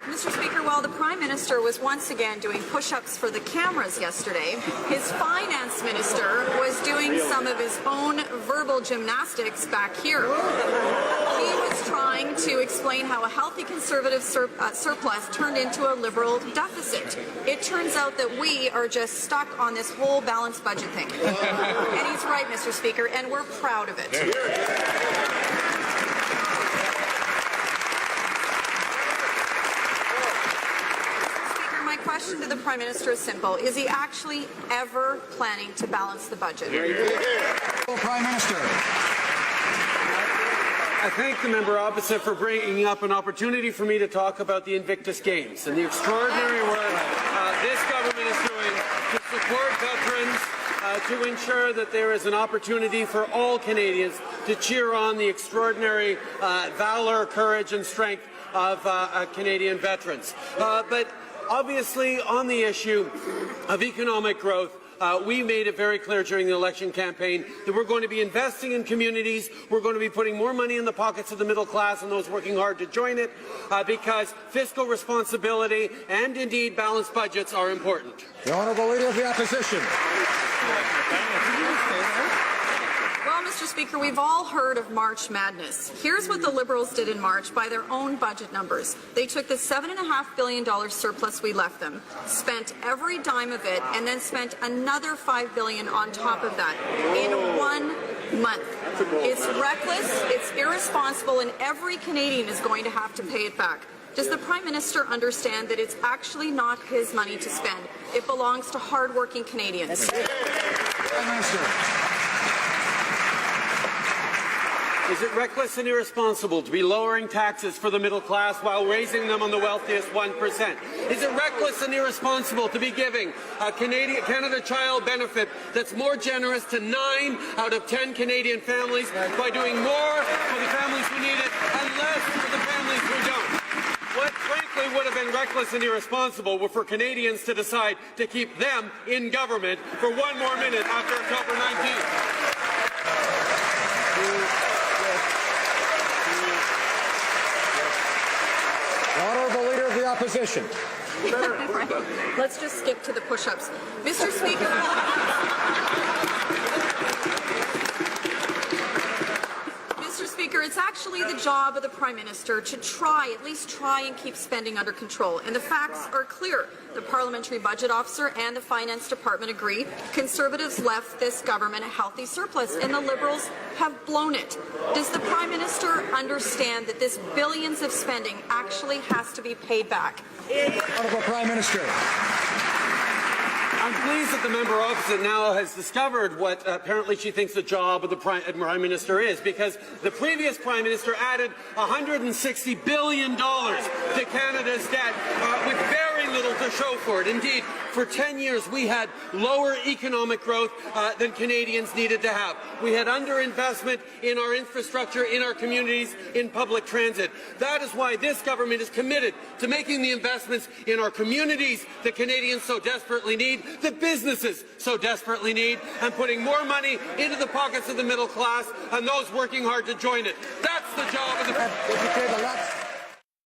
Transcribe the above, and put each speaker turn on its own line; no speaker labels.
Mr. Speaker, while the Prime Minister was once again doing push-ups for the cameras yesterday, his Finance Minister was doing some of his own verbal gymnastics back here. He was trying to explain how a healthy Conservative surplus turned into a Liberal deficit. It turns out that we are just stuck on this whole balanced budget thing. And he's right, Mr. Speaker, and we're proud of it. My question to the Prime Minister is simple. Is he actually ever planning to balance the budget?
Prime Minister.
I thank the member opposite for bringing up an opportunity for me to talk about the Invictus Games and the extraordinary work this government is doing to support veterans, to ensure that there is an opportunity for all Canadians to cheer on the extraordinary valor, courage and strength of Canadian veterans. But obviously, on the issue of economic growth, we made it very clear during the election campaign that we're going to be investing in communities, we're going to be putting more money in the pockets of the middle class and those working hard to join it, because fiscal responsibility and indeed balanced budgets are important.
The Honourable Leader of the Opposition.
Well, Mr. Speaker, we've all heard of March Madness. Here's what the Liberals did in March by their own budget numbers. They took the $7.5 billion surplus we left them, spent every dime of it, and then spent another $5 billion on top of that in 1 month. It's reckless, it's irresponsible, and every Canadian is going to have to pay it back. Does the Prime Minister understand that it's actually not his money to spend? It belongs to hard-working Canadians.
Prime Minister.
Is it reckless and irresponsible to be lowering taxes for the middle class while raising them on the wealthiest 1%? Is it reckless and irresponsible to be giving a Canada Child benefit that's more generous to 9 out of 10 Canadian families by doing more for the families who need it and less for the families who don't? What frankly would have been reckless and irresponsible were for Canadians to decide to keep them in government for 1 more minute after October 19th.
Honourable Leader of the Opposition.
Right. Let's just skip to the push-ups. Mr. Speaker. Mr. Speaker, it's actually the job of the Prime Minister to at least try and keep spending under control. And the facts are clear. The Parliamentary Budget Officer and the Finance Department agree. Conservatives left this government a healthy surplus, and the Liberals have blown it. Does the Prime Minister understand that this billions of spending actually has to be paid back?
Honourable Prime Minister.
I'm pleased that the member opposite now has discovered what apparently she thinks the job of the Prime Minister is, because the previous Prime Minister added $160 billion to Canada's debt with very little to show for it. Indeed, for 10 years we had lower economic growth than Canadians needed to have. We had underinvestment in our infrastructure, in our communities, in public transit. That is why this government is committed to making the investments in our communities that Canadians so desperately need, that businesses so desperately need, and putting more money into the pockets of the middle class and those working hard to join it. That's the job of the...